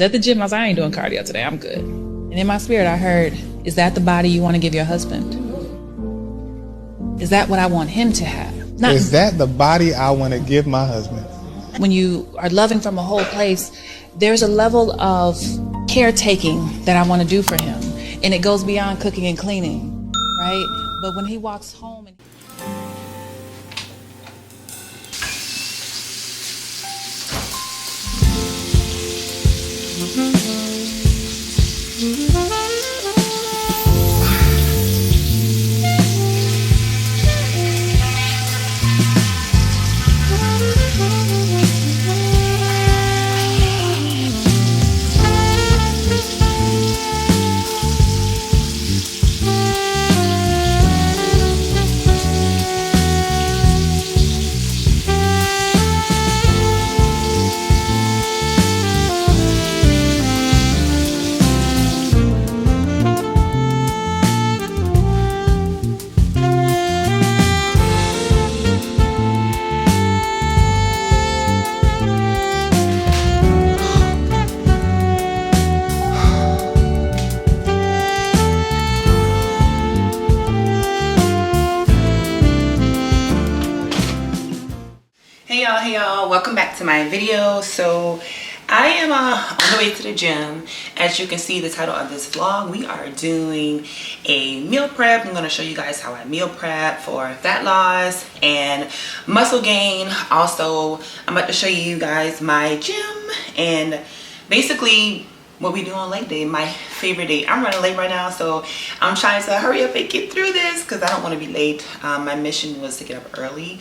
At the gym, I was like, I ain't doing cardio today, I'm good. And in my spirit, I heard, is that the body you want to give your husband? Is that what I want him to have? Is that the body I want to give my husband? When you are loving from a whole place, there's a level of caretaking that I want to do for him. And it goes beyond cooking and cleaning, right? But when he walks home and Hey y'all, welcome back to my video. So I am on the way to the gym. As you can see, the title of this vlog, we are doing a meal prep. I'm going to show you guys how I meal prep for fat loss and muscle gain. Also, I'm about to show you guys my gym and basically what we do on leg day, my favorite day. I'm running late right now, so I'm trying to hurry up and get through this because I don't want to be late. My mission was to get up early,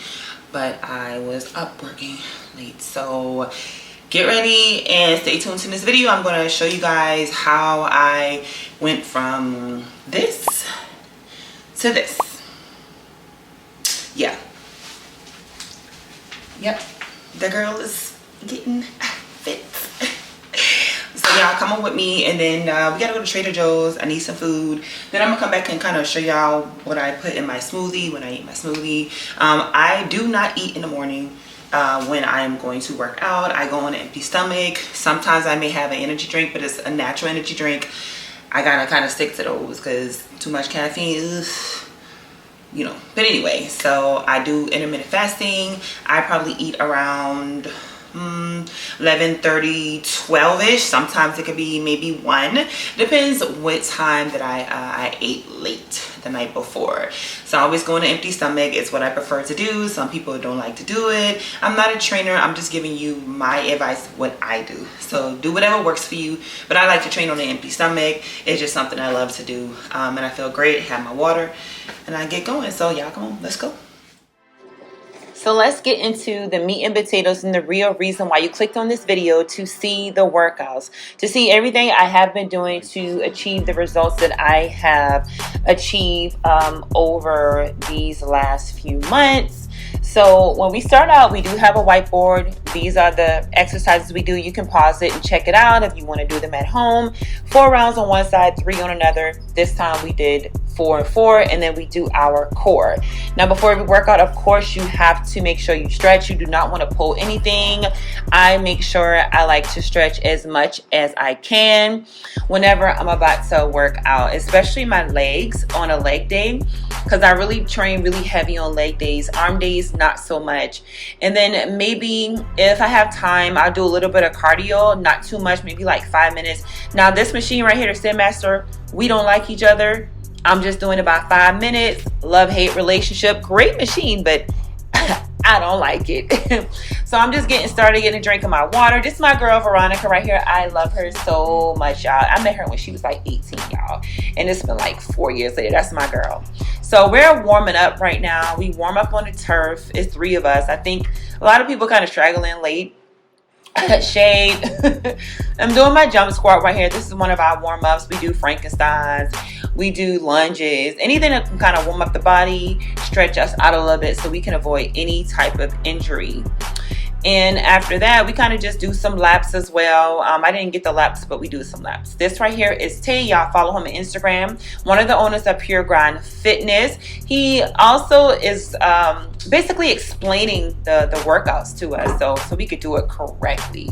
but I was up working late. So get ready and stay tuned to this video. I'm going to show you guys how I went from this to this. Yeah. Yep. The girl is getting fit. So y'all come on with me, and then we gotta go to Trader Joe's. I need some food. Then I'm gonna come back and kind of show y'all what I put in my smoothie when I eat my smoothie. I do not eat in the morning when I am going to work out. I go on an empty stomach. Sometimes I may have an energy drink, but it's a natural energy drink. I gotta kind of stick to those because too much caffeine, ugh, you know. But anyway, so I do intermittent fasting. I probably eat around 11:30, 12ish. Sometimes it could be maybe 1. Depends what time that I ate late the night before. So I always go on an empty stomach. It's what I prefer to do. Some people don't like to do it. I'm not a trainer. I'm just giving you my advice, what I do. So do whatever works for you. But I like to train on an empty stomach. It's just something I love to do. And I feel great. Have my water and I get going. So y'all come on, let's go. So let's get into the meat and potatoes and the real reason why you clicked on this video, to see the workouts, to see everything I have been doing to achieve the results that I have achieved over these last few months. So when we start out, we do have a whiteboard. These are the exercises we do. You can pause it and check it out if you want to do them at home. 4 rounds on one side, 3 on another. This time we did 4 and 4, and then we do our core. Now before every workout, of course, you have to make sure you stretch. You do not want to pull anything. I make sure I like to stretch as much as I can whenever I'm about to work out, especially my legs on a leg day, because I really train really heavy on leg days. Arm days, not so much. And then maybe if I have time, I'll do a little bit of cardio, not too much, maybe like 5 minutes. Now this machine right here, the Stairmaster, we don't like each other. I'm just doing about 5 minutes. Love-hate relationship. Great machine, but I don't like it. So I'm just getting started, getting a drink of my water. This is my girl, Veronica, right here. I love her so much, y'all. I met her when she was like 18, y'all. And it's been like 4 years later. That's my girl. So we're warming up right now. We warm up on the turf. It's 3 of us. I think a lot of people kind of straggling late. Shade. I'm doing my jump squat right here. This is one of our warm-ups. We do Frankensteins, we do lunges, anything that can kind of warm up the body, stretch us out a little bit so we can avoid any type of injury. And after that, we kind of just do some laps as well. I didn't get the laps, but we do some laps. This right here is Tay. Y'all follow him on Instagram. One of the owners of Pure Grind Fitness. He also is basically explaining the workouts to us so we could do it correctly.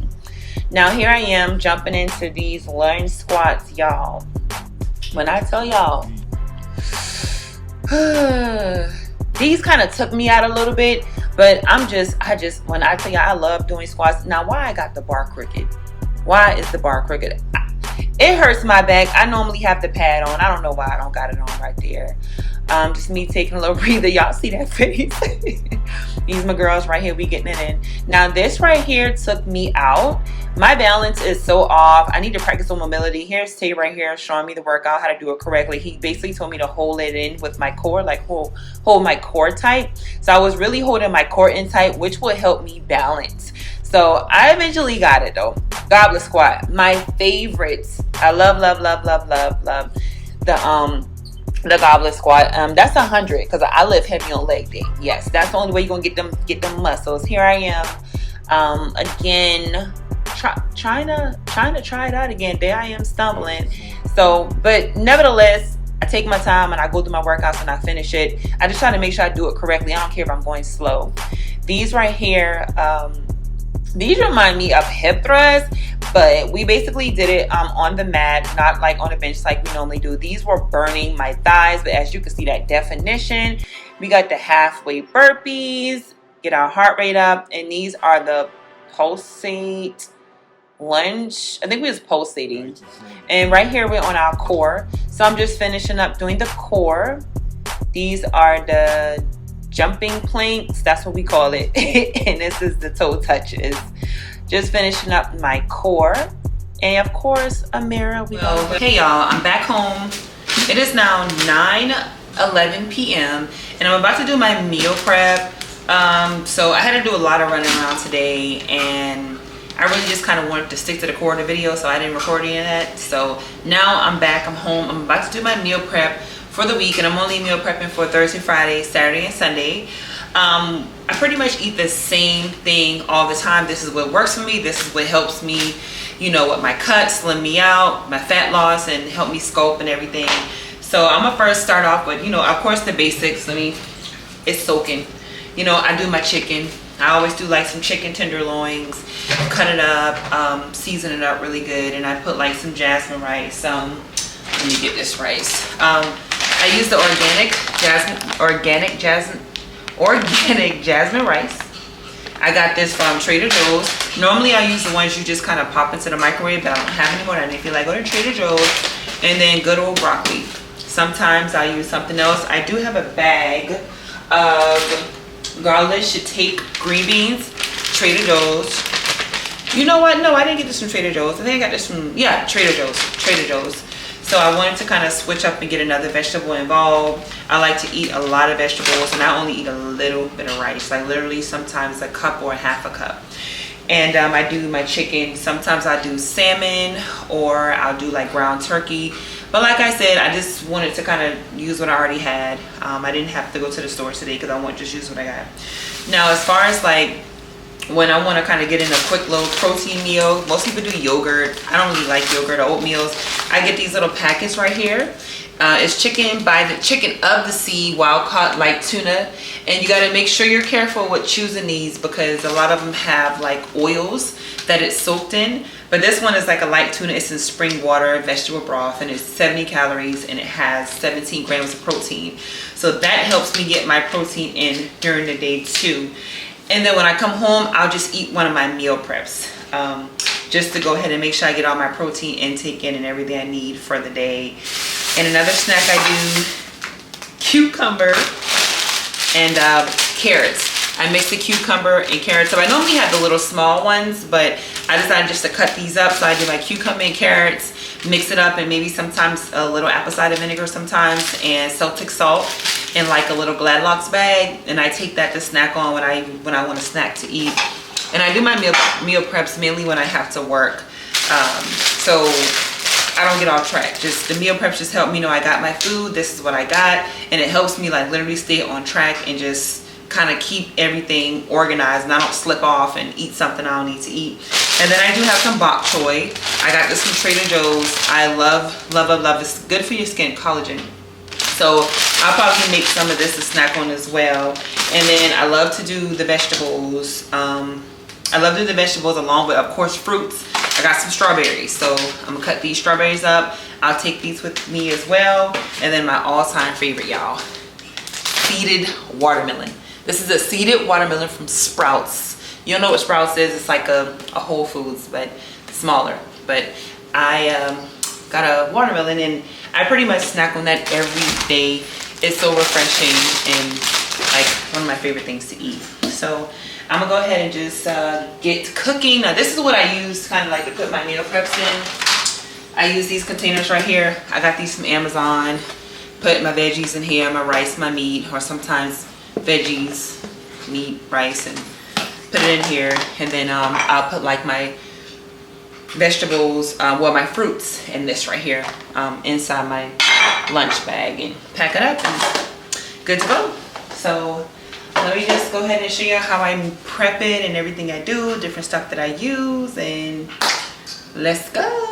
Now here I am jumping into these lunge squats, y'all. When I tell y'all, these kind of took me out a little bit, but when I tell you I love doing squats. Now, why I got the bar crooked? Why is the bar crooked? It hurts my back. I normally have the pad on. I don't know why I don't got it on right there. Just me taking a little breather. Y'all see that face? These my girls right here. We getting it in. Now this right here took me out. My balance is so off. I need to practice on mobility. Here's Tay right here showing me the workout, how to do it correctly. He basically told me to hold it in with my core, like hold my core tight. So I was really holding my core in tight, which will help me balance. So I eventually got it though. Goblet squat, my favorites. I love the goblet squat. That's 100 because I live heavy on leg day. Yes, that's the only way you're gonna get them muscles. Here I am, again, trying to try it out again. There I am stumbling. So, but nevertheless, I take my time and I go through my workouts and I finish it. I just try to make sure I do it correctly. I don't care if I'm going slow. These right here, these remind me of hip thrusts, but we basically did it on the mat, not like on a bench like we normally do. These were burning my thighs, but as you can see that definition, we got the halfway burpees, get our heart rate up, and these are the pulsate lunge. I think we was pulsating. And right here we're on our core. So I'm just finishing up doing the core. These are the jumping planks, that's what we call it. And this is the toe touches. Just finishing up my core, and of course a mirror. Hey y'all, I'm back home. It is now 9:11 p.m. and I'm about to do my meal prep. So I had to do a lot of running around today, and I really just kind of wanted to stick to the core of the video, so I didn't record any of that. So now I'm back, I'm home, I'm about to do my meal prep for the week, and I'm only meal prepping for Thursday, Friday, Saturday, and Sunday. I pretty much eat the same thing all the time. This is what works for me. This is what helps me, you know, with my cuts, slim me out, my fat loss, and help me sculpt and everything. So I'm gonna first start off with, you know, of course the basics. It's soaking. You know, I do my chicken. I always do like some chicken tenderloins, cut it up, season it up really good, and I put like some jasmine rice. Let me get this rice. I use the organic jasmine rice. I got this from Trader Joe's. Normally I use the ones you just kind of pop into the microwave, but I don't have any more. And if you like, go to Trader Joe's. And then good old broccoli. Sometimes I use something else. I do have a bag of garlic shiitake green beans, Trader Joe's. You know what? No, I didn't get this from Trader Joe's. I think I got this from, yeah, Trader Joe's. So I wanted to kind of switch up and get another vegetable involved. I like to eat a lot of vegetables, and I only eat a little bit of rice, like literally sometimes a cup or half a cup. And I do my chicken. Sometimes I do salmon, or I'll do like ground turkey. But like I said, I just wanted to kind of use what I already had. I didn't have to go to the store today because I want to just use what I got. Now, as far as like when I want to kind of get in a quick little protein meal, most people do yogurt. I don't really like yogurt or oatmeals. I get these little packets right here. It's chicken by the chicken of the sea, wild caught light tuna. And you got to make sure you're careful with choosing these because a lot of them have like oils that it's soaked in. But this one is like a light tuna. It's in spring water, vegetable broth, and it's 70 calories and it has 17 grams of protein. So that helps me get my protein in during the day too. And then when I come home, I'll just eat one of my meal preps. Just to go ahead and make sure I get all my protein intake in and everything I need for the day. And another snack I do, cucumber and carrots. I mix the cucumber and carrots. So I normally have the little small ones, but I decided just to cut these up. So I do my cucumber and carrots, mix it up, and maybe sometimes a little apple cider vinegar sometimes, and Celtic salt in like a little Gladlock's bag. And I take that to snack on when I want a snack to eat. And I do my meal preps mainly when I have to work. So I don't get off track. Just the meal preps just help me know I got my food. This is what I got. And it helps me like literally stay on track and just kind of keep everything organized, and I don't slip off and eat something I don't need to eat. And then I do have some bok choy. I got this from Trader Joe's. I love. It's good for your skin, collagen. So I'll probably make some of this to snack on as well. And then I love to do the vegetables. I love to do the vegetables along with, of course, fruits. I got some strawberries, so I'm gonna cut these strawberries up. I'll take these with me as well. And then my all-time favorite, y'all, seeded watermelon. This is a seeded watermelon from Sprouts. You don't know what Sprouts is. It's like a Whole Foods, but smaller. But I got a watermelon, and I pretty much snack on that every day. It's so refreshing and like one of my favorite things to eat. So I'm gonna go ahead and just get cooking. Now this is what I use kind of like to put my meal preps in. I use these containers right here. I got these from Amazon. Put my veggies in here, my rice, my meat, or sometimes veggies, meat, rice, and put it in here. And then I'll put like my vegetables, well, my fruits in this right here, inside my lunch bag, and pack it up and good to go. So let me just go ahead and show you how I'm prepping and everything I do, different stuff that I use, and let's go.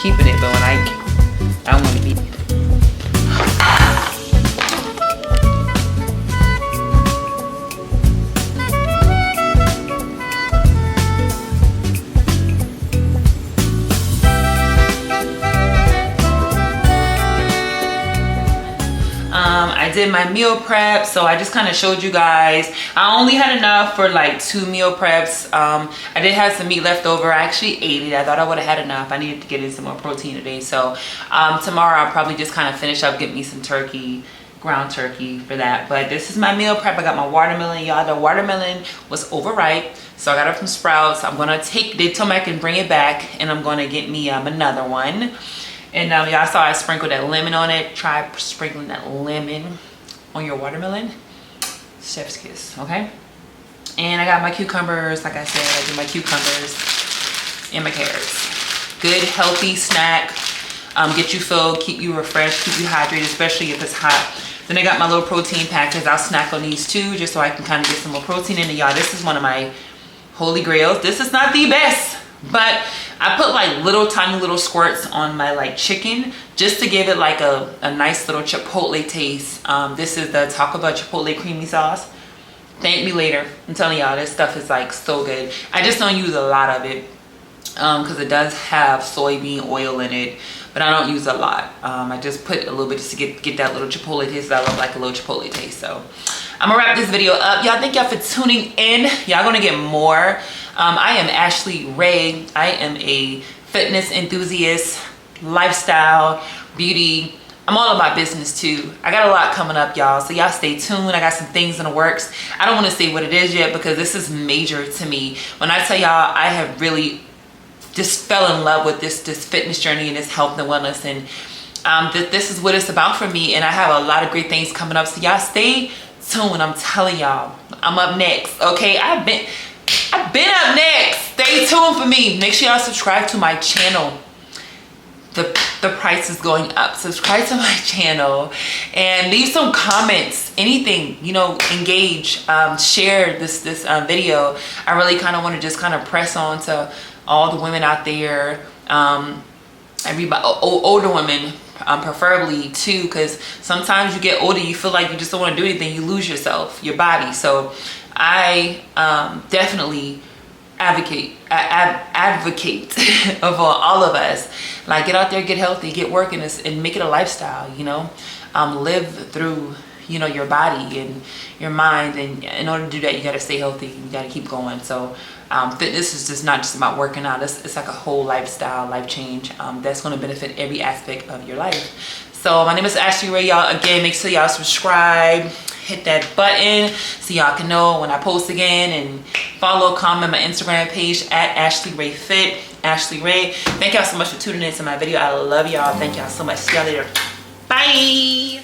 Keeping it, but when I want to be. I did my meal prep, so I just kind of showed you guys. I only had enough for like 2 meal preps. I did have some meat left over. I actually ate it. I thought I would have had enough. I needed to get in some more protein today, so tomorrow I'll probably just kind of finish up, get me some turkey, ground turkey for that. But this is my meal prep. I got my watermelon, y'all. The watermelon was overripe, so I got it from Sprouts. I'm gonna take, they told me I can bring it back, and I'm gonna get me another one. And y'all saw I sprinkled that lemon on it. Try sprinkling that lemon on your watermelon. Chef's kiss, okay? And I got my cucumbers. Like I said, I did my cucumbers and my carrots. Good, healthy snack. Get you filled, keep you refreshed, keep you hydrated, especially if it's hot. Then I got my little protein packets. I'll snack on these too, just so I can kind of get some more protein in it. Y'all, this is one of my holy grails. This is not the best, but I put like little tiny little squirts on my like chicken just to give it like a nice little chipotle taste. This is the Taco Bell chipotle creamy sauce. Thank me later. I'm telling y'all, this stuff is like so good. I just don't use a lot of it because it does have soybean oil in it, but I don't use a lot. I just put a little bit just to get that little chipotle taste. I love like a little chipotle taste. So I'm gonna wrap this video up. Y'all, thank y'all for tuning in. Y'all gonna get more. I am Ashley Ray. I am a fitness enthusiast, lifestyle, beauty I'm all about business too. I got a lot coming up, y'all, so y'all stay tuned. I got some things in the works. I don't want to say what it is yet because this is major to me. When I tell y'all, I have really just fell in love with this fitness journey and this health and wellness, and this is what it's about for me, and I have a lot of great things coming up, so y'all stay tuned. I'm telling y'all, I'm up next. Okay, I've been up next. Stay tuned for me. Make sure y'all subscribe to my channel. The price is going up. Subscribe to my channel and leave some comments, anything, you know, engage, share this video. I really kind of want to just kind of press on to all the women out there, everybody, older women, preferably too, because sometimes you get older, you feel like you just don't want to do anything, you lose yourself, your body. So I definitely advocate of all of us, like, get out there, get healthy, get working, and make it a lifestyle, you know. Live through, you know, your body and your mind, and in order to do that, you got to stay healthy, you got to keep going. So fitness is just not just about working out. It's like a whole lifestyle, life change that's going to benefit every aspect of your life. So my name is Ashley Ray, y'all. Again, make sure y'all subscribe, hit that button so y'all can know when I post again, and follow, comment my Instagram page at Ashley Ray Fit, Ashley Ray. Thank y'all so much for tuning in to my video. I love y'all. Thank y'all so much. See y'all later. Bye.